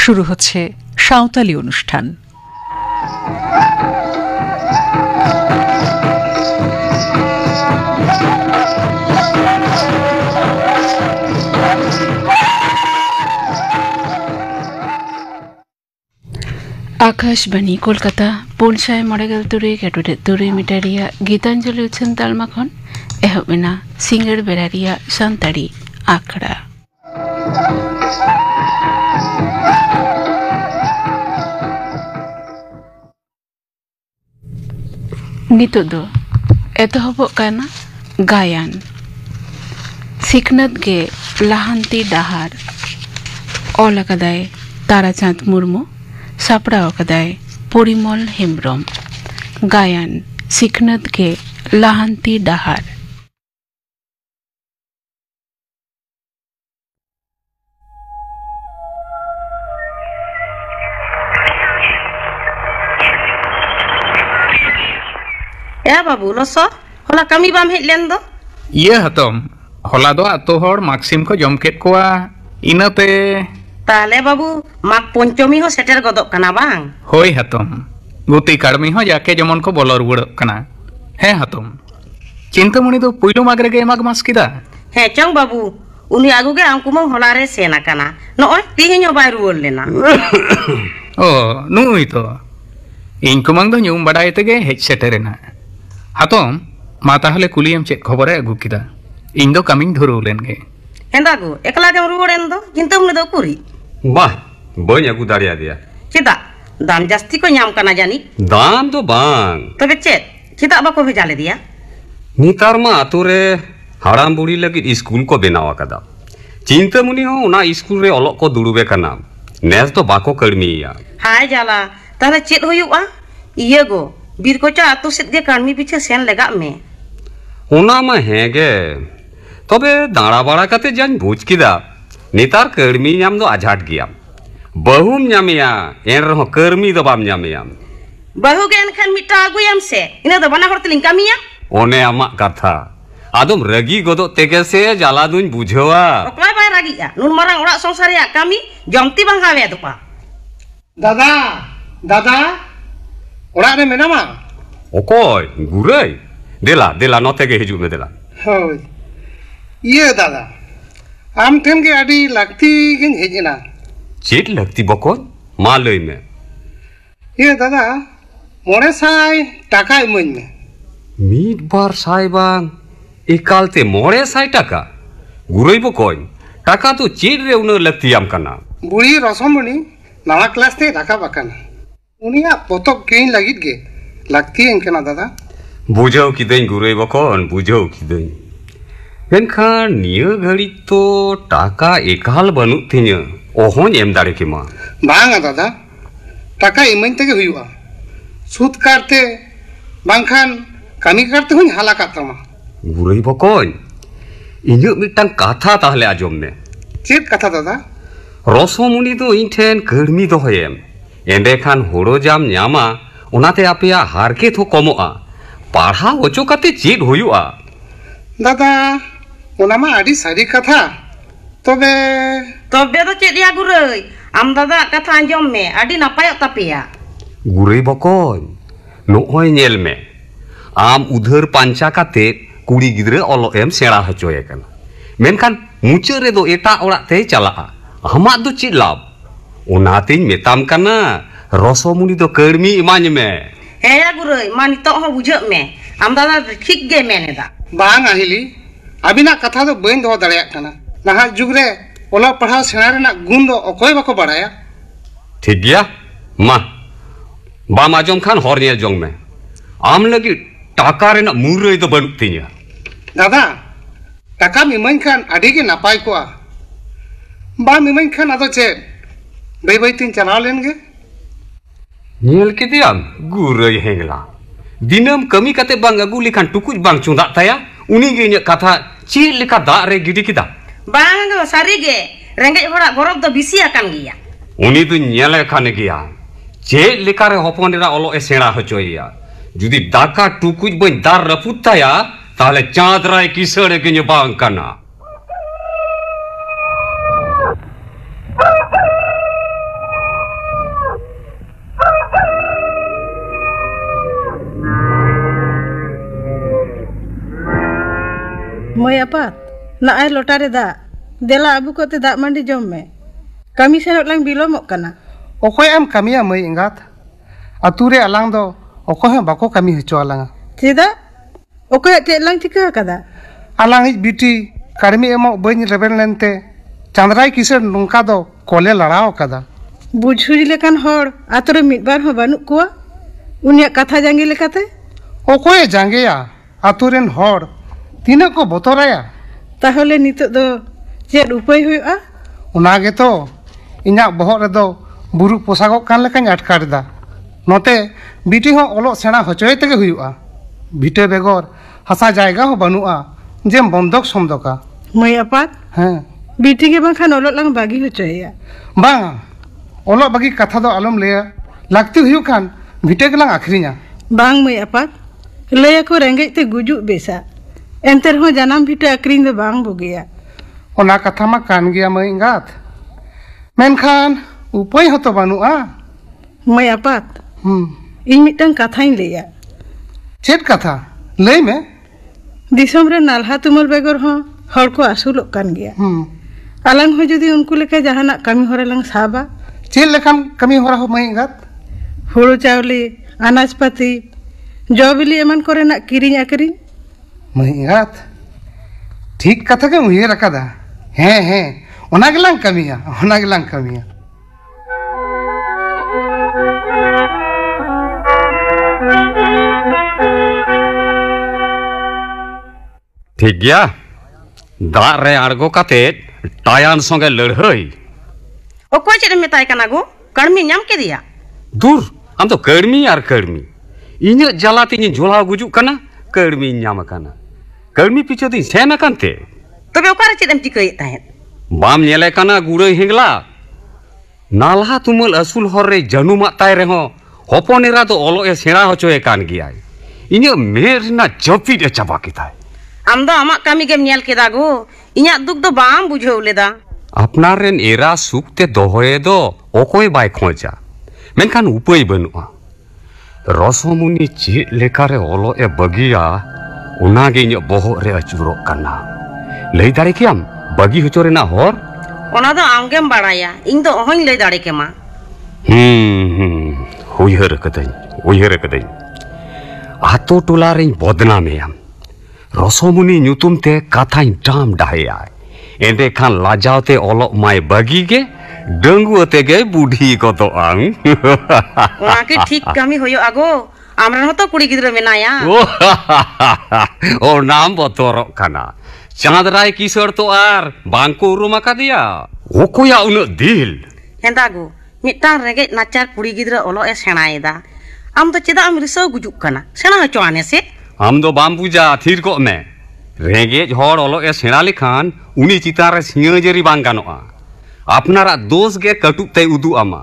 শুরু হচ্ছে সাঁওতালি অনুষ্ঠান। आकाशवाणी कोलकाता 593 मीटर गीतांजलि उछन तालमा खन एहबेना सिंगर बेरारिया सानताड़ी आखड़ा नितो दो एतहबोग काना गायन सिखनत गे लाहांती डाहार ऑल अकादाय ताराचाँद मुर्मू सापड़ा कदाय परिमल हेम्ब्रम गायन सिखनत के लाहांती डाहार। या बाबू लसो होला कमी बाम हेज लेन दो ये हतम होला दो आतो हर माक्सिम को जम केट कोआ इनाते ताले बाबू माग पंचमी हो सेटर गदक कना बांग होय हतम गुती काडमी हो जाके जमन को बोलो रुवड़क कना हे हतम चिंतामणि दो पुइलो माग रेगे माग मास किदा हे चंग बाबू उनी आगु गे आंकु मं होला रे सेना कना नोय तिहिन हो बाय रुवल लेना ओ नुई तो इनकु मंग दो न्यूम बडाय तेगे हेज सेटेरेना हतम मा ताहले कुलियम चेक खबरे आगु किदा इन दो कमिंग धुरु लेनगे हेंदागु एकला जम रुवड़ेन दो चिंतामणि दो कुरी बाह बई आगु दाड़िया दिया चेदा दाम जास्ती को ᱧᱟᱢ ᱠᱟᱱᱟ जानी दाम तो बांग तबे चेद चेदा बाको भेजा ले दिया नितार मा आतु रे हाड़ाम बुड़ी लगी स्कूल को बनाव कदा चिंतामणि हो उना स्कूल रे ओलक को दुड़ुबे कना नेस तो बाको कड़मीया हाय जाला ताले चेद हुयुआ इये गो बीर कोचा आतु सेद गे काड़मी पीछे सेन लेगा में उना मा हेगे तबे दाड़ा बाड़ा कते जान बुझ किदा नितार कर्मी नाम दो आझाट गया बहुम नामिया एन रहो कर्मी दो बाम नामिया बहु गे एनखान मिटा आगुयाम से इना दो बना हर तलिं कामिया ओने आमा कथा आदम रगी गदो तेगे से जाला दुन बुझवा ओकला बाय रागिया नुन मारांग ओड़ा संसार या कामी जमती बांग हावे दोपा दादा दादा ओड़ा रे मेनामा ओकोय गुरई देला देला नते गे हिजु में देला होय ये दादा आम ठेन के आडी लगती गिन हेजना चेट लगती बको मा लई में ये दादा मोरे साय टाका इमन में मीट बार साय बांग एकालते मोरे साय टाका गुरई बकोय टाका तो चेट रे उन लगती आम कना बुढ़ी रसमणी नवा क्लास ते टाका बकाना उनिया पोतक केन लागित गे लगती एनकना दादा बुझाव किदें गुरई बकोन बुझाव किदें मेनखान निया घड़ी तो टाका एकाल बनु थिnya ओहोन एम दाड़े के मा बांगा दादा टाका इमन तेगे हुयुआ सूद करते बांखान कामी करते हुन हाला कातमा गुरई बकोन इन्यो मिटन कथा ताहले आजम में चेत कथा दादा रसमुनि तो इन ठेन कर्मी दोहयम एंडे खान होड़ो जाम न्यामा उनाते आपेया हारके थो कमोआ पढ़ा ओचो कते चेत हुयुआ दादा ओनामा आडी सारी कथा तबे तबे तो चेद या गुरई आम दादा कथा आंजम में आडी नापाय तापेया गुरई बकोन नोय नेल में आम उधर पांचा काते कुड़ी गिद्रे ओलो एम सेड़ा हचोए कना मेनखान मुचा रे दो एटा ओड़ा ते चला हमा दो चेद लाभ ओनातिन मेताम कना रसमुनि दो कर्मी इमाज में हे या गुरई मा नितो हो बुझक में आम दादा ठीक गे मेनेदा बांग आहिली अबिना कथा दो बइन दो दाड़िया कना नहा जुग रे ओला पढ़ाव सेना रेना गुण दो अकोय बाको बाड़ाया ठीक गया मा बाम आजम खान हर नेल जोंग में आम लगी टाका रेना मुरई दो बनुक तिnya दादा टाका मिमन खान आडी के नापाय कोआ बा मिमन खान आदो चेद बई बई तीन चलाव लेनगे नेल किदियाम गुरई हेंगला दिनम कमी कते बांग अगु लिखान टुकुज बांग चुंदा ताया उनी गे इन्या कथा चेद लेका दा रे गिडी किदा बांग सारी गे रेंगे होड़ा गरब दो बिसी आकान गिया उनी दो नेले खान गिया चेद लेका रे हपन रा ओलो ए सेड़ा हचोइया जुदी दाका टुकुज बन दार रपुत ताया ताहले चाँद राय किसड़े के बांग कना Moy apa? Na ay lotare da. Dela abu ko te da mandi jom me. Kami senok lang bilomok kana. Okoy am kami amay ingat. Ature alang do okoy ham bako kami hicho alanga. Tidak? Okoy cek lang cika kada. Alang ich biti karmi emo bany rebel lente. Chandrai kisar nungka do kole larao kada. Bujhuri lekan hor atore midbar ho banuk kuwa. Unia katha jangi lekate? Okoy jange ya. Aturen hor. Tina ko botoraya. Tahole nitok do cek upay huya? Unage to iñak bohok redo buru posagok kan lekany atkar da. Note biti ho olok sena hocoy tege huyu'a. Bite begor hasa jayga ho banua jem bondok somdoka. Moy apat? हाँ Biti ke bang khan olok lang bagi hocoy ya. bang olok bagi katha do alom leya lakti huyu kan bite gelang akhrinya. Bang moy apat? Lay aku rengge te gujuk besa. Enter ho janam biti akring do bang bogia. Ona katha ma kan gya mai ingat. Menkhan upay hoto banua. Moy apat? Ing mitang kathain leya. Chet katha lay me. Disom re nalha tumal begor ho hor ko asulok kan gya. Alang ho jodi unku leka jahanak kami hora lang saba. Chet lekan kami hora ho mai ingat. Hulu chawli, anajpati, jobili eman kore nak kiring akring. Mai ingat. Thik katha ke uyar akada. He ona gelang kamiya, ona gelang kamiya. ठीक गया दाग रे आड़गो काते टायान संगे लड़हई Okoy cek metai kana go karmi nyam ke dia. दूर हम तो कर्मी यार कर्मी इन्हें जलाती इन झोला गुजुक कना कर्मी न्याम कना कर्मी पीछे दिन सेना कंते Tobe okara cek em cikai tahet. बाम नेले कना गुड़े हिंगला नालहा तुमल असूल हरे जनुमा ताय रेहो हपनेरा तो ओलो ए सेना होचोए कान गियाय इन्हें मेरना जपीड ए चाबा किताय Am do amak kami gem nyel keda go. Inyak duk do bang bujhau leda. अपनारेन एरा सुखते दोहए दो ओकोय बाय खोजा मेनखान उपाय बनुआ रसमुनि चे लेकारे ओलो ए बगिया उनागे इन बोहो रे अचुरो कना लई दारे कियाम बगी हचोरे ना हर Ona do am gem baraya. Ing do ohoin lay dare ke ma. उयहर कदई आतो टोला रे बदनाम एम रसमुनि नुतुम ते काथाई डाम डाहेया एंडे खान लाजावते ओलो माय बगी गे डंगु तेगे बुढ़ी को तो आंग Ona ke ठीक kami hoyo ago. Amran ho to kuri gidra menaya. और नाम बतोरो खाना चांदराय किशोर तो आर बांको रुमा का दिया वो कोया उन दिल Henda go. Mitang rege nacar kuri gidra olo e senai da. Am to ceda am riso gujuk kana. Sena ho ane se. हम तो बाम्बूजा थीर को में रेंगे हर ओलो ए सेना लिखान उनी चितारे सिंहजरी बांग गानोआ अपनारा दोष गे कटुक ते उदु आमा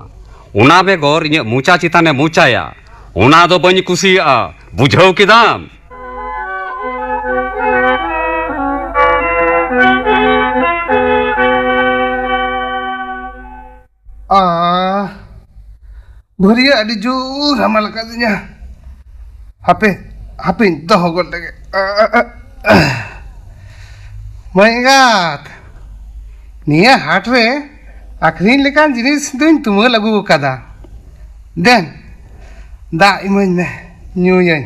उना बेगोर इने मुचा चिताने मुचाया उना दो बनी कुसिया बुझाओ किदाम Buriya adi jur hamal katanya. Hape doh gol lagi. Maingat. Nia hatre akrin lekan jenis tuin tumor lagu kada. Den da imun me nyuyen.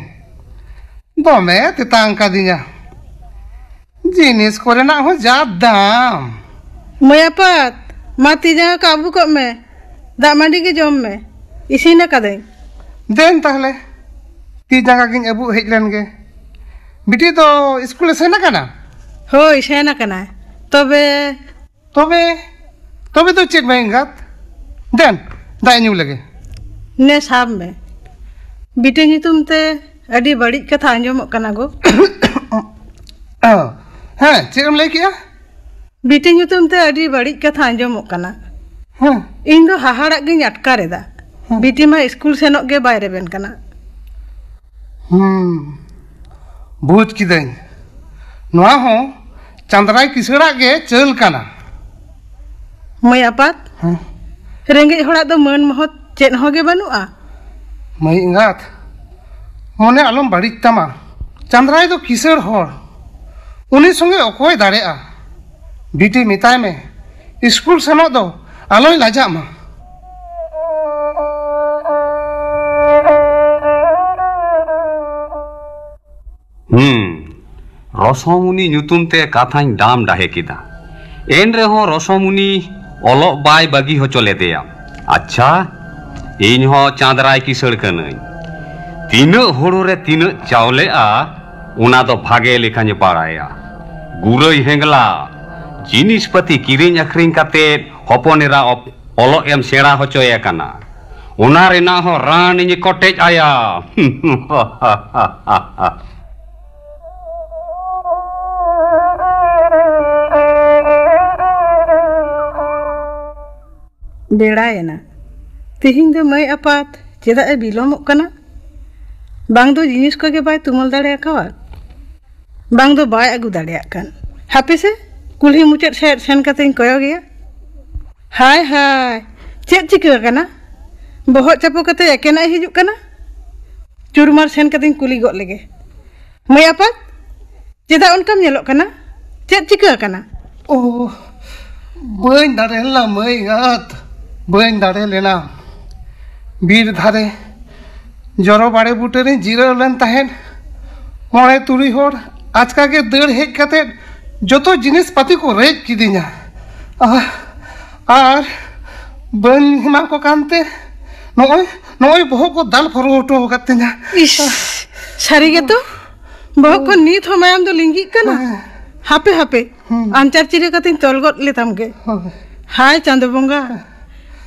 Dome tetang kadinya. Jenis korena ho jadam. Moy apat? Mati jangan kabu kok me. Dak mandi ke jom me. Isi na kadai. Den tahle. Ti jaga kin abu hejlan ge. Biti to school sena kana. Hoi sena kana. Tobe to cek maingat. Den da nyu lage. ne sab me. Bite nyutum te adi badik katha anjomok kana go. हाँ check हम लेके आ Bite nyutum te adi badik katha anjomok kana. हाँ Ing do haharak ge atkare da. Biti ma school senok ge bayre ben kana. बुझ किदन नोआ हो चंद्राय किसड़ा के चल काना Moy apat? Rengge horak do man mohot chet ho ge banua. मैं इंगात मोने आलम बाड़िक तमा चंद्राय तो किसड़ हर उनी संगे अकोय दाड़ेआ बिटी मिताय में स्कूल सेनों दो आलोय लाजा मा रसमुनि ᱧᱩᱛᱩᱢ ᱛᱮ ᱠᱟᱛᱷᱟᱧ ᱰᱟᱢ ᱰᱟᱦᱮ ᱠᱮᱫᱟ ᱮᱱ ᱨᱮᱦᱚᱸ ᱨᱚᱥᱚᱢᱩᱱᱤ ᱚᱞᱚᱜ ᱵᱟᱭ ᱵᱟᱹᱜᱤ ᱦᱚᱪᱚ ᱞᱮᱫᱮᱭᱟ ᱟᱪᱪᱷᱟ ᱤᱧ ᱦᱚᱸ ᱪᱟᱸᱫᱽᱨᱟᱭ ᱠᱤᱥᱟᱹᱲ ᱠᱟᱹᱱᱟᱹᱧ ᱛᱤᱱᱟᱹᱜ ᱦᱩᱲᱩ ᱨᱮ ᱛᱤᱱᱟᱹᱜ ᱪᱟᱣᱞᱮᱜᱼᱟ ᱚᱱᱟ ᱫᱚ ᱵᱷᱟᱜᱮ ᱞᱮᱠᱟᱧ ᱵᱟᱲᱟᱭᱟ ᱜᱩᱨᱟᱹᱭ ᱦᱮᱝᱞᱟ ᱡᱤᱱᱤᱥ ᱯᱟᱹᱛᱤ ᱠᱤᱨᱤᱧ ᱟᱹᱠᱷᱨᱤᱧ ᱠᱟᱛᱮᱫ ᱦᱚᱯᱚᱱ ᱮᱨᱟ ᱚᱞᱚᱜ ᱮᱢ ᱥᱮᱬᱟ ᱦᱚᱪᱚᱭᱮ ᱠᱟᱱᱟ ᱚᱱᱟ ᱨᱮᱱᱟᱜ ᱦᱚᱸ ᱨᱟᱱᱤᱧ ᱠᱚᱴᱮᱡ ᱟᱭᱟ बेड़ायना तेहिं दो मई आपात चेदा ए बिलोमोग कना बांग दो जिनिस को के बाय तुमल दाड़े आकावा बांग दो बाय अगु दाड़े आकान हापे से कुल्ही मुचेद सेन कतें कोयो गया हाय हाय चेद चिका कना बहुत चापो कते एकेना हिजुक कना चुरमार सेन कतें कुली गो लेगे मई आपात चेदा उनकम नेलोग कना चेद चिका कना ओ बन दाड़ेला मई गात बन दाड़े लेना बीर धारे जरो बाड़े बूटे रे जीरो लेन तहन मोड़े तुरी होड़ आजका के दड़ हेज कते जोतो जिनिस पाती को रेज किदिया आर बन हिमा को कांते नोय नोय बहु को दाल फरोटो कते냐 इस सारी के तो बहु को नीत हो मायाम दो लिंगी कना हापे हापे आंचार चिरे कतें तोलगोत लेताम के हाय चांदो बोंगा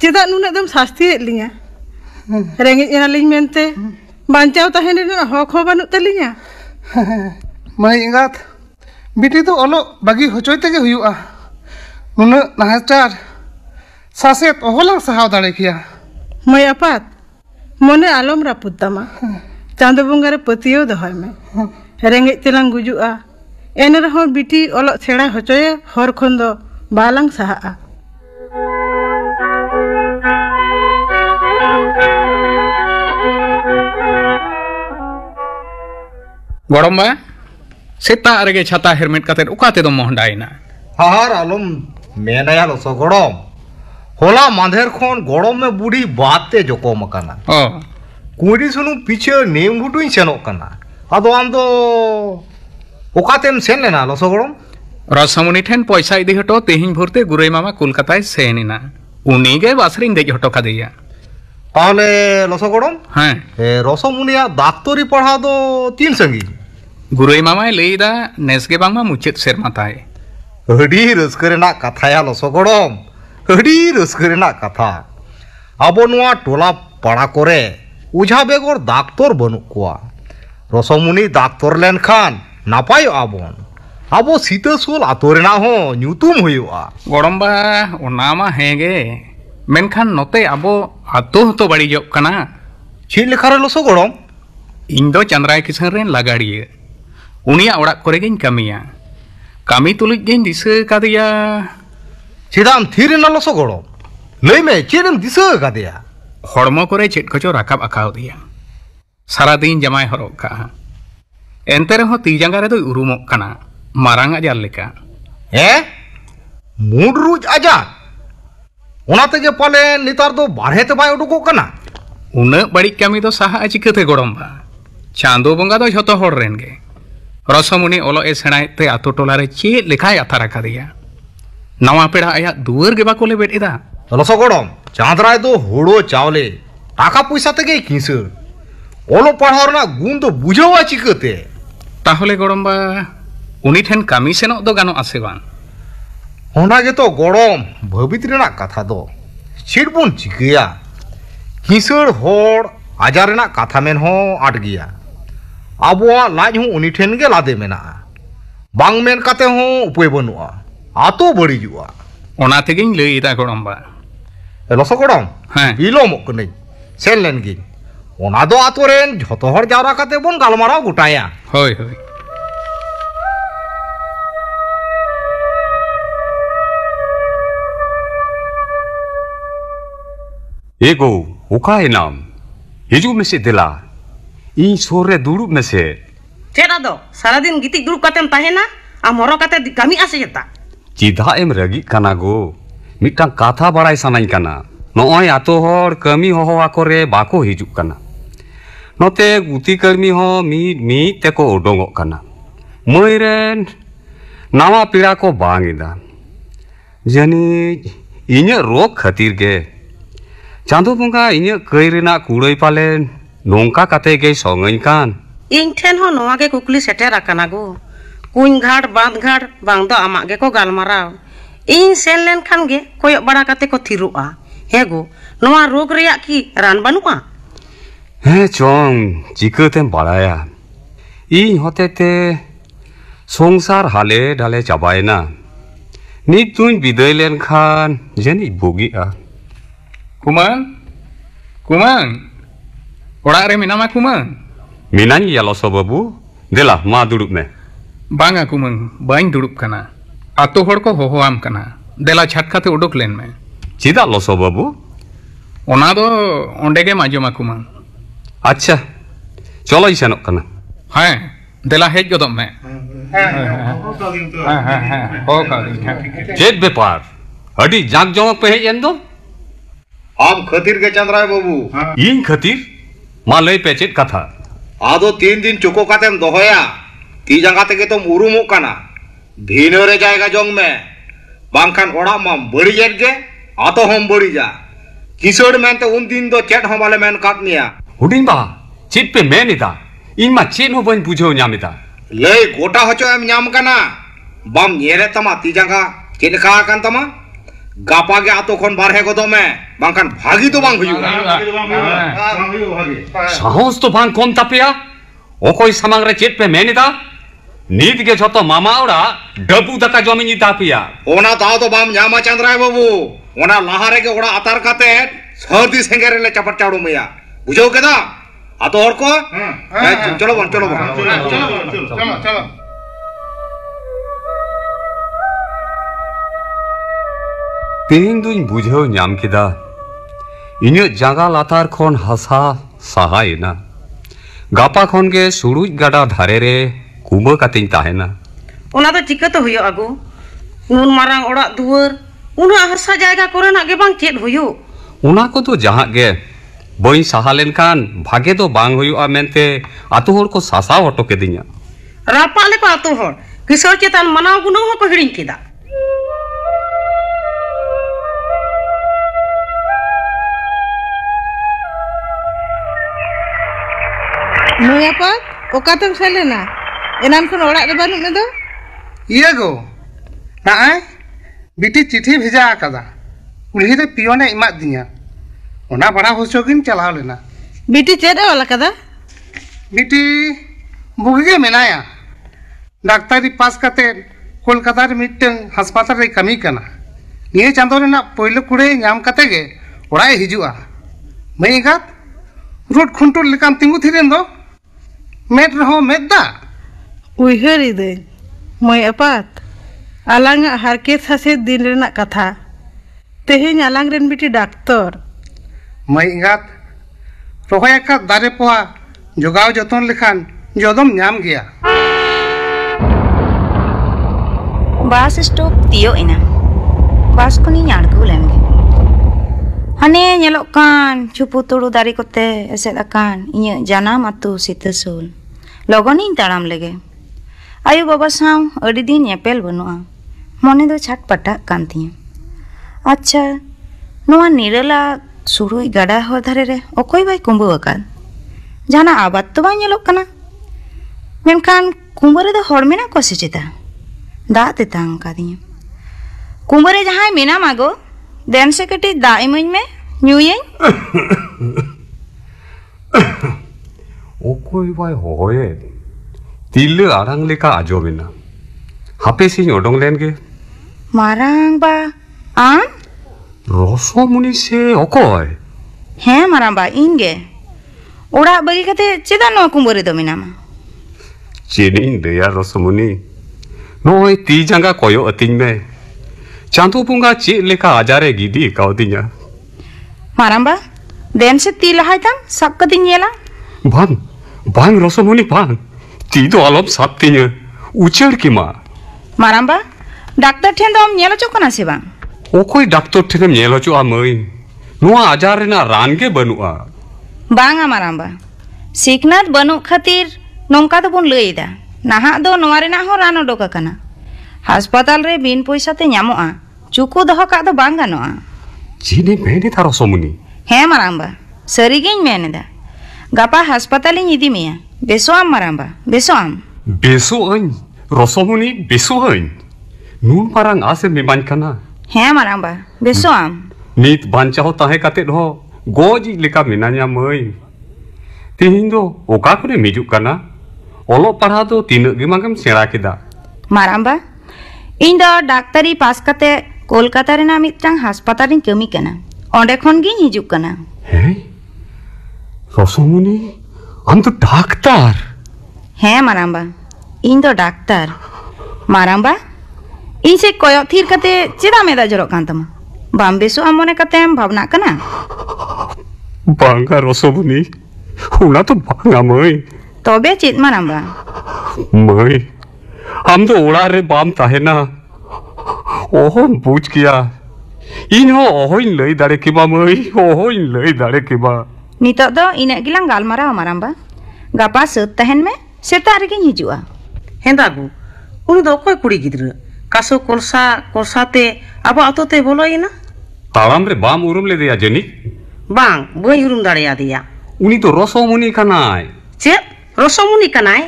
चेदा नुना दम शास्ति लिया रेंगे एना लिंग मेनते बांचाव तहेन रेना हक हो बानु तलिया मई इंगात बिटी तो ओलो बागी होचोय तेगे हुयुआ नुना नाहचार सासेत ओहला सहाव दाड़े किया मई आपात मने आलम रापुतामा चांदो बोंगा रे पतियो दहय में रेंगे तेलांग गुजुआ एन रहो बिटी ओलो सेड़ा होचोय हर खन दो बालांग सहा गड़म्बा सेता रेगे छाता हेलमेट काते उकाते दो मोहंडाइना हार आलम मेनाया लसो गड़म होला मांधेर खन गड़म में बुढ़ी बाते जोको मकाना ओ कुड़ी सुनु पीछे नेम गुटुई सेनो कना आदो आम दो ओकातेम सेन लेना लसो गड़म रसमुनि ठेन पैसा इदी हटो तेहिं भोरते गुरई मामा कोलकाता सेनिना उनीगे बासरिंग देज हटो कादिया ताहले लसो गड़म हाँ रसमुनिया डाक्तरी पढ़ा दो तीन संगी गुरई मामा लेदा नेसगे बांगमा मुचेत सेरमा ताय अड़ी रस्क रेनाक कथाया लसो गड़म अड़ी रस्क रेनाक कथा आबो नुआ टोला पाड़ा करे उझा बेगर डाक्तर बनु कुआ रसमुनि डाक्तर लेन खान नापाय आबोन आबो सीतासोल आतो रेना हो ᱧᱩᱛᱩᱢ हुयुआ गड़म्बा ओना मा हेगे मेनखान नोते आबो आतो हतो बाड़ीजोग कना चेद लेखारे लसो गड़म इन दो चंद्राय किसान रेन लगाड़िया उनिया ओड़ाग करे गेन कामिया कामी तुलुज गेन दिसा कादिया चेदाम थीरेना लसो गड़म लई में चेदम दिसा कादिया हड़मो करे चेद कचो राकाब आकाव दिया सारा दिन जमाय हरग का एनते रहो ती जांगा रे दो उरुमोग कना मारांग आजार लेका मुडरुज आजार ओना तेगे पाले नितार दो बारहे ते बाय उडुको कना उना बड़ी कामी दो साहा चिकते गड़म्बा चांदो बंगा दो झतो हर रेन गे रसमुनि ओलो ए सेणाय ते आतो टोला रे चेद लेखाय आथारा कादिया नवा पेड़ा आया दुआर गे बाको ले बेटिदा लसो गड़म चांदराय दो हुड़ो चावले टाका पैसा तेगे किंसर ओलो पढ़ाव रना गुण दो बुझावा चिकते ताहले गड़म्बा उनी ठेन कामी सेनो दो गानो आसे बांग ओना गे तो गड़म भबित रेना कथा दो चेद बोन चिकया किंसर होड़ आजार रेना कथा मेन हो आट गया आबोआ लाज हूँ उनी ठेन गे लादे मेना बांग मेन काते हो उपाय बनुआ आतो बड़ीजुआ ओना तेगिन लईदा गड़म्बा लसो गड़म हाँ बिलोमोग कनई सेन लेन गी ओना दो आतो रेन झतो हर जावरा काते बोन गालमाराव गोटाया होय होय एगो उकाय नाम हिजू में से दिला इन सोरे दुड़ुब में से चेदा दो सारा दिन गितिक दुड़ुब कातेम ताहेना am horo kate kami ase jeta Cida em ragi kana go. Mitang katha barai sanain kana. Nooi ato hor kami hoho akore bako hijuk kana. Note guti karmi ho mi teko odongok kana. Moiren nawa pira ko bangida. Jani inya rok khatir ge. Chando bunga inya kai rena kulai palen nongka kate ge songain kan. ing ten ho noa ge kukli seter akana go kuny ghat band ghat bang do amak ge ko galmarao ing sen len khan ge koyok bara kate ko thiru'a he go noa rog reyak ki ran banu'a He chong jikatem baraya. Ing hotete songsar hale dale chabaina. Nit tuin bidai len khan jani bogi a. Kumang? Kumang? Orak re minama kumang? Minang ya loso babu. Dela ma dudup me. Banga kumang, baing dudup kana. Ato hor ko hohoam kana. Dela chhatkate udok len me. Cida loso babu? Ona do onde ge majoma kumang. Acha. Cholo isanok kana. Hai, dela hej godok me. Chet bepar. Adi jak jomok pe hej endo? am khatir ge Chandra babu Ing khatir? Ma lay pe chet katha. ado 3 din cuko katem dohoya ti janga tege tom urumuk kana bhino re jayga jong me bangkhan orak mam bari jet ge ato hom bari ja kisor mente un din do chet hom ale men kat niya Udin ba? Chet pe menida. Ing ma chet ho bain bujho nyamida. lei gota hocho em nyam kana bam nyere tama ti janga chet ka kan tama gapa ge ato khon barhe godo me bangkhan bhagi to bang huyu Sahos to bang kom tapia? Okoi samang re chet pe menida? Nit ge joto mama ora dabu daka jomi ni tapia. ona tao to bam nyama Chandra babu ona lahare ge ora atar kate sardi sengere le chapat chadu meya bujho keda ato hor ko chalo bang Tehing duin bujho nyam kida. Inyuk jaga latar khon hasa sahayna. Gapa khon ge suruj gada dhare re kuba kating tahena. ona do chikato huyo ago nun marang orak duar una harsa jayga korena ge bang chet huyo Una ko to jahak ge boin sahalen kan bhage do bang huyu a mente atu hor ko sasa oto kedinya. rapa le ko ato hor kisor chetan manaw guno ho ko hiring kida Nuy apa? Okatem selena. Enan kon orak re banuk me do? iya go naai biti chithi bheja akada ulhi re pione emat dinya ona bara hosogin chalao lena Biti chet e wala kada? biti bugi ge menaya daktari pas kate kolkata re mitteng haspatale re kami kana niye chando rena poilo kure nyam kate ge orai hijua mai gat rod khuntur lekam tingu thiren do met reho medda Uihar ide. Moy apat. Alang harket hase din renak katha. Tehing alang ren biti doktor. mai gat rohoy ekat dare poa jogaw joton lekhan jodom nyam gea bus stop तियो इना bus को नहीं यार को लेंगे हने nyelok kan cupu turu dari kote eset akan inya janam atu sitasul logon ing taram lege ayu baba saw adi din nyepel banua mone do chat patak kan tiya acha noa nirala surui gada hor dhare re okoi bai kumbu akan jana abat to bang nyelok kana menkan kumbare do hor mena ko sechita da tetang kadinya kumbare jahai mena mago den se kati da imuñ me nyuyen Okoi bai hoye. Tilu arang leka ajomina. Hape sing odong len ge. marang ba an Roso muni se okoi. he marang ba inge ora bagi kate cheda no kumbare do menama Jening deya roso muni. Noi ti janga koyo ating me. Chantu punga ci leka ajare gidi kau dinya. marang ba den se ti lahai tam sak kading yela Bang, bang roso muni bang. Ti do alop sap tinya. Ucer ki ma. मारांबा doctor ठेन दो नेलो चोकना से बांग ओकोई doctor ठेनेम nail हचुआ मई नुआ आजार रेना रान के बनुआ बांगा मारांबा सिखनात बनु खातिर नोंका तो बुन लईदा नाहा दो नोआ रेना हो रान ओडोक आकाना हास्पाताल रे बिन पैसा ते ᱧᱟᱢᱚᱜᱼᱟ चुकु दहो का दो बांग गानोआ चीने मेने था रसोमुनी हे मारांबा सरीगिन मेनेदा गापा हास्पाताल इन इदी मिया बेसो आम मारांबा बेसो आम बेसो अन रसोमुनी बेसो अन नून पारांग आसे मेमान कना हे मारांबा बेसो आम नीत बांचाहो ताहे काते हो गोजी लेका मिनान्या मई तिहिन दो ओका कोने मिजुक कना ओलो पढ़ा दो तीन गिमागम सेड़ा केदा मारांबा इन दो डाक्टरी पास कते कोलकाता रेना मितटांग हास्पाताल इन कमी कना ओंडे खन गिन हिजुक कना हे रसोमुनी हम तो डाक्टर हे मारांबा इन दो डाक्टर मारांबा इन से कोयो थीर कते चेदा मेदा जरो कान तमा बाम बेसो आमने कते हम भावना कना बांगा रसोमुनी उना तो बांगा मई तबे चेत मारांबा मई हम तो ओड़ा रे बाम ताहेना ओहन बुझ किया इन हो ओहन लई दाड़े केबा मई ओहन लई दाड़े केबा नितो दो इने गिलांग गालमारा मारांबा गापा सत तहन में सेता रे गिन हिजुआ हेंदागु उनी दो कोई कुड़ी गिद्र कासो कोलसाते अब आतोते बोलोइना तालाम रे बाम उरुम ले दिया जनी बांग बई उरुम दाड़िया दिया उनी तो रसोमुनी कनाय चे रसोमुनी कनाय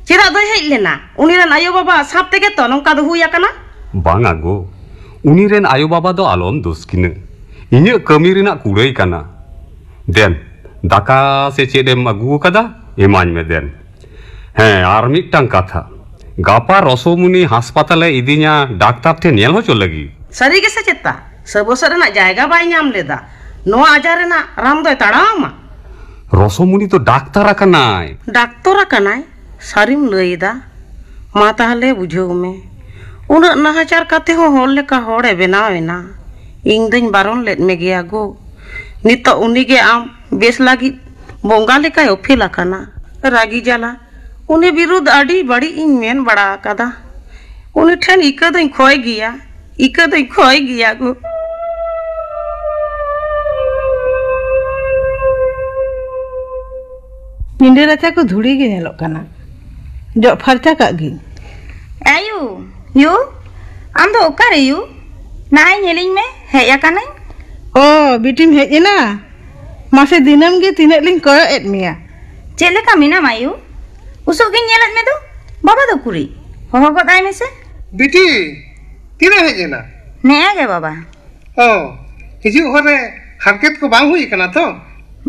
चेदा दो हेज लेना उनी रेन आयो बाबा साप तेगे तो नोंका दो हुई आकना बांगा गो उनी रेन आयो बाबा दो आलोम दोस किने इnye कमी रेना कुड़ई कना देन दाका से चेदेम अगु कदा एमाñ में देन हैं आर मिटटांग कथा गापा रसोमुनी हास्पाताले इदिnya डाक्टर ठे नेल होचो लगी सरी के से चेता सबोसर रेना जायगा बाय ᱧᱟᱢ लेदा नो आजार रेना राम दो ताड़ामा रसोमुनी तो डाक्टर कनाय डाक्टर कनाय सारिम लईदा मा ताहले बुझाव में उना नाहाचार काते हो होर लेका होड़े बनावेना इंग दኝ बारन लेट में गया गो नितो उनी गे आम बेस लागी बोंगा लेका ओफिल आकाना रागी जाला उनी विरुद्ध आडी बड़ी इन मेन बड़ा कदा उनी ठेन इका दኝ खोय गया गो निंदे राचा को धुड़ी गे नेलो कना जो फरचा कागी आयु यू आम दो ओकारे यू नाय नेलिंग में हेया काना ओ बिटिम हेजना मासे दिनम गे तिने लिंग कोयो एट मिया चेले का मीना मायू उसो गे नेलत में दो बाबा दो कुरी हो गदाय में से बिटी तिने हेजना ने गे बाबा ओ हिजु होरे हरकत को बांग हुई कना तो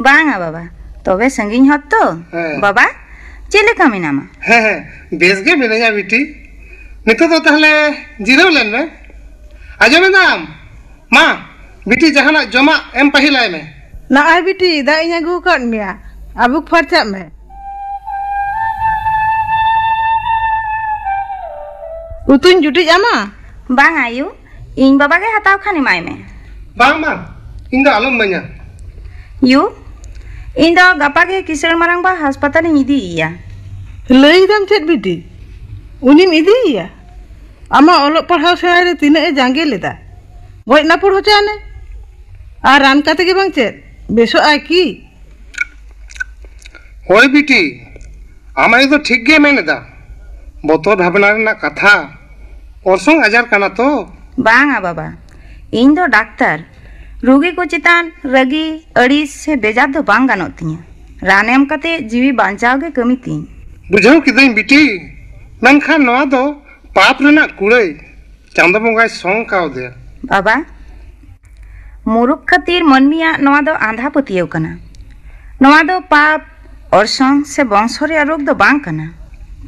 बांगा बाबा तबे संगिन हत तो बाबा चेले का मीना मा हे बेस गे मिनया बिटी नितो तो तहले जिराव लेन में आजो में दाम मा बिटी जहाना जमा एम पहिलाय में ना आई बिटी दा इnya गु कट मिया अबुक फरचा में उतुन जुटी जामा बांग आयु इन बाबा के हताव खानी माय में बांग मा इन दा आलम मnya यू इन दो गापा के किसर मारंग बा हास्पाताल इदिया लई दाम चेत बिटी उनिम इदिया आमा ओलो पढ़ाव सेवाय रे तिने ए जांगे लेदा गoj ना पुड़ होचाने आ रान काते के बांग चेत बेसो आ की होय बिटी आमाय तो ठीक गे मेनेदा बोतो भावना रेना कथा ओरसोंग आजार कना तो बांगा बाबा इन दो डाक्टर रुगी को चितान रगी अड़ीस से बेजार दो बांग गानोत तिया रान एम कते जीवी बांचाव गे कमी तीन बुझाव किदई बिटी मेनखान नवा दो पाप रेना कुड़ई चांदो बंगाय सोंग काव दे बाबा मुरुख खातिर मनमिया नवा दो आंधा पतियव कना नवा दो पाप और संग से वंशरे रोग दो बांग कना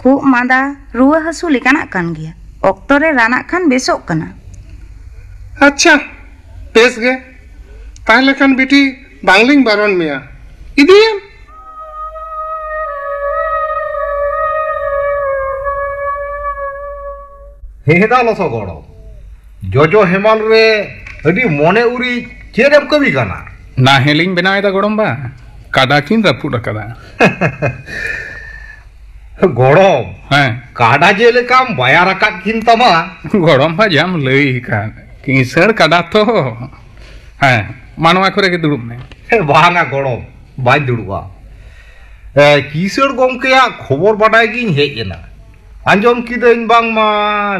खूब मादा रुआ हसु लेकाना कान गया ऑक्टोरे राना खान बेसोक कना अच्छा बेस गे ताहले खान बिटी बांगलिंग बारन मिया इदियम हेदा लसो गड़ो जोजो हेमाल रे अडी मोने उरी चेरेम कमी गाना ना हेलिंग बनाएदा गोड़म बा कादा किन रपुड कदा গরম ᱦᱮᱸ কাডা যে লেকাম বায়া রাকাত কিন তামা ᱜᱚᱲᱚᱢ ᱵᱟ ᱡᱟᱢ ᱞᱟᱹᱭ ᱠᱟᱱ ᱠᱤᱥᱟᱹᱬ ᱠᱟᱰᱟ ᱛᱚ ᱦᱮᱸ ᱢᱟᱱᱣᱟ ᱠᱚᱨᱮ ᱜᱮ ᱫᱩᱲᱩᱵ ᱢᱮ বাঙা গরম বাই দুড়বা কিশোর গমকেয়াক খবর বাডাই গিন হেজ এনা আঞ্জম কিদাইন বাংমা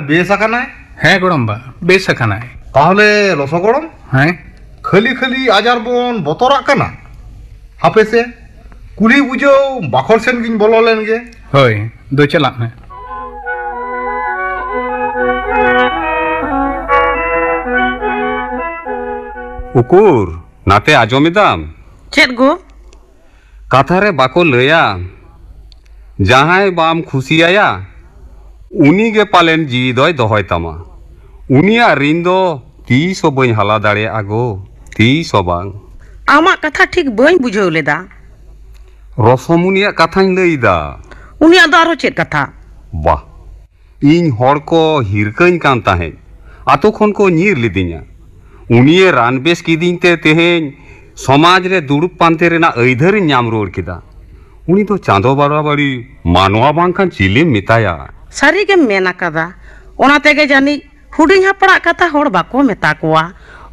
বেশ আকানায় ᱦᱮᱸ ᱜᱚᱲᱚᱢ ᱵᱟ ᱵᱮᱥ ᱟᱠᱟᱱᱟᱭ তাহলে লস গরম ᱦᱮᱸ খালি খালি আজার বন বতরাক কানা হাপেসে কুলি বুঝো বাখর সেন গিন বলো লেন গে ᱦᱳᱭ ᱫᱚ ᱪᱟᱞᱟᱜ ᱢᱮ উকুর নাতে আজমিদাম চেত গো কাথারে বাকো লয়া যাহাই বাম খুশিয়ায়া উনি গে পালেন জি দয় দহয় তামা উনিয়া ঋণ দো তিস বই হালা দাঁড়ে আগো তিস বাং আমার কথা ঠিক বই বুঝাও লেদা রসমুনিয়া কাথাই লইদা উনিয়াদ দো আরো চেত কথা বাহ ইন হড় কো হিরকইন কান তাহেন আতক্ষণ কো নির লিদি냐 উনিয়ে রান বেশ কিদিনতে তেহেন সমাজ রে দুড়ুপ পান্তে রেনা ঐধর নাম রোড় কিদা উনি তো চাঁদো বাড়াবাড়ি মানোয়া বাংখান চিলিম মিতায়া সারি গে মেনা কাদা ওনা তেগে জানি হুডিং হাপড়া কথা হড় বাকো মেতা কোয়া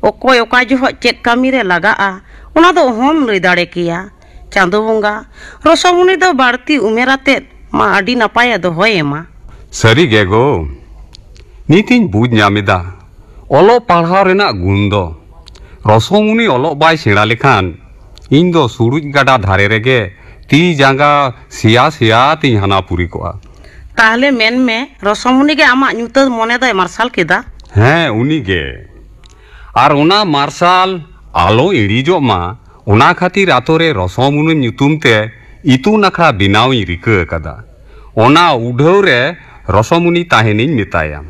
অকয় অকা জহ চেত কামি রে লাগাআ ওনা দো হম লই দাড়ে কিয়া চাঁদো বঙ্গা রসমুনি দো বাড়তি উমেরাতে মা আডি নাপায়া দো হয় মা সারি গে গো নিতিন বুঝ নামিদা অলো পাড়হাও রেনা গুণ দো রসমুনি অলো বাই সেড়া লেখান ইন দো সুরুজ গাডা ধারে রেগে তি জাঙ্গা সিয়া সিয়া তিন হানা পুরি কোয়া তাহলে মেন মে রসমুনি গে আমা নিউত মনে দয় মার্শাল কেদা হ্যাঁ উনি গে আর ওনা মার্শাল আলো ইড়িজো মা ওনা খাতির আতরে রসমুনি নিতুমতে ইতু নাখা বিনাও রিকা কাদা ওনা উঢাও রে রসমুনি তাহেনিন মেতায়া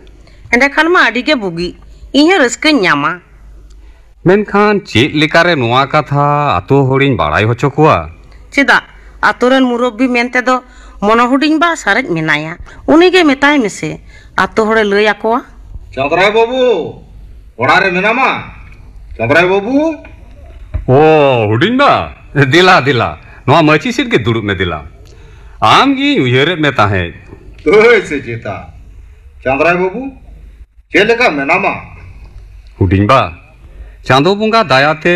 এন্ডেখান মা আডি গে বুগি ইহে রস্কে ᱧᱟᱢᱟ মেনখান চেত লেকারে নোয়া কথা আতো হড়িন বাড়াই হচো কোয়া চেদা আতরেন মুরব্বী মেনতে দো মন হুডিং বা সারেজ মেনায়া উনি গে মেতাই মেসে আতো হড়ে লই আকোয়া চন্দ্রাই বাবু ওড়ারে মেনামা চন্দ্রাই বাবু ও হুডিন বা দিলা দিলা নোয়া মাছি সিট গে দুড়ুব মে দিলা আম গি উইহেরে মে তাহে হয়েছে চেতা চন্দ্রাই বাবু চেলেকা মেনামা হুডিন বা চাঁদো বঙ্গা দায়াতে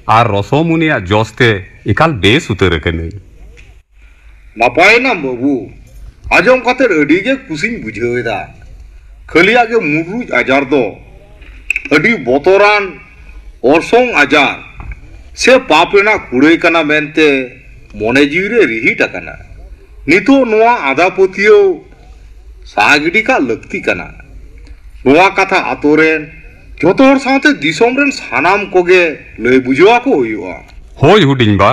আর রসমুনিয়া জস্তে একাল বেশ উতর কেনে নাপায় না বাবু আজম কাতের আডি গে কুসিন বুঝাওয়েদা খালি আগে মুরুজ আজার দো আডি বতরান অরসং আজার সে পাপ রেনা কুড়াই কানা মেনতে মনে জিউরে রিহিট আকানা নিতো নোয়া আদা পতিও সাগিডি কা লক্তি কানা নোয়া কথা আতরেন যত হর সাথে দিসম রেন সানাম কোগে লই বুঝাওয়া কো হইওয়া হই হুডিন বা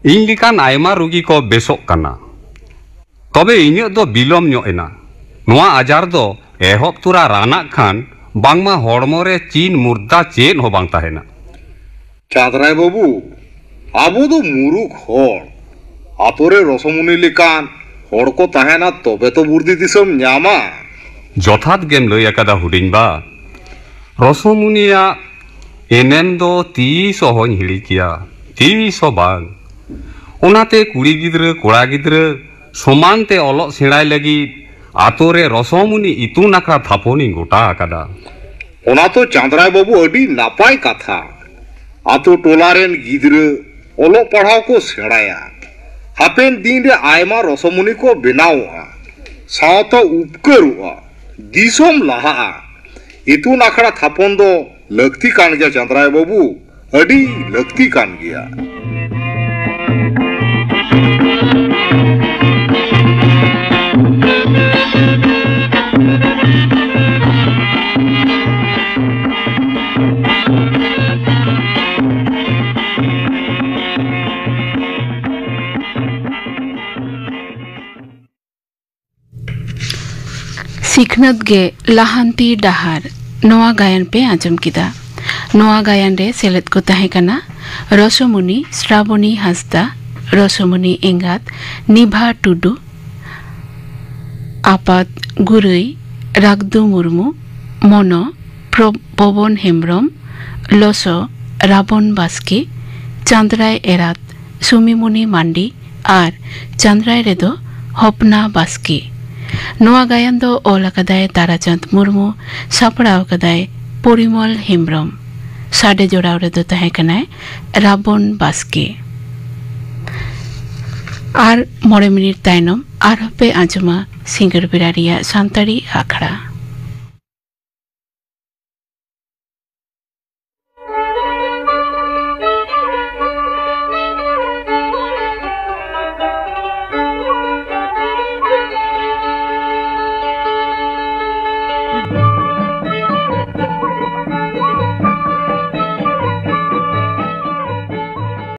ইন লিকান আইমা রোগী কো বেসক কানা তবে ইᱧ দো বিলম ᱧᱚᱜ ᱮᱱᱟ নোয়া আজার দো এহব তুরা রানা খান বাংমা হড়মরে চিন মুর্দা চেন হো বাং তাহেনা চাঁদরাই বাবু আবো দো মুরুখ হড় আতরে রসমুনি লিকান হড় কো তাহেনা তবে তো বুর্দি দিসম ᱧᱟᱢᱟ যথাৎ গেম লই আকাদা হুডিন বা রসমুনিয়া এনেম দো তিস হন হিড়ি কিয়া তিস বাং ওনাতে কুড়ি গিদ্রা কোড়া গিদ্রা সমানতে অলক সেড়াই লাগি আতরে রসমুনি ইতু নাকড়া থাপনি গোটা আকাদা ওনা তো চাঁদরাই বাবু আডি নাপাই কথা আতো টোলারেন গিদ্রা অলক পড়াও কো সেড়ায়া হাপেন দিন রে আয়মা রসমুনি কো বেনাওয়া সাওতা উপকারুয়া দিসম লাহা ইতু নাকড়া থাপন দো লক্তি কান গিয়া চাঁদরাই বাবু আডি লক্তি কান গিয়া सिखनत गे लाहांती डाहार नोआ गायन पे आजम किदा नोआ गायन रे सेलेद को ताहे कना रसमुनी श्रावणी हांसदा रसमुनी एंगात निभा टुडू आपात गुरुई रागदु मुर्मू मनो पवन हेम्ब्रम लसो राबन बास्के चांद्राय एरात सुमिमुनि मांडी और चांद्राय रेदो हपना बास्की नोआ गायन दो ओल अकदाय ताराचंद मुर्मू सापड़ाव कदाय परिमल हेम्ब्रम साडे जोड़ाव रे दो तहे कनाय Ravan Baski are 9 minute तायनम are पे आंजमा सिंगर बिरारिया सांताड़ी आखड़ा।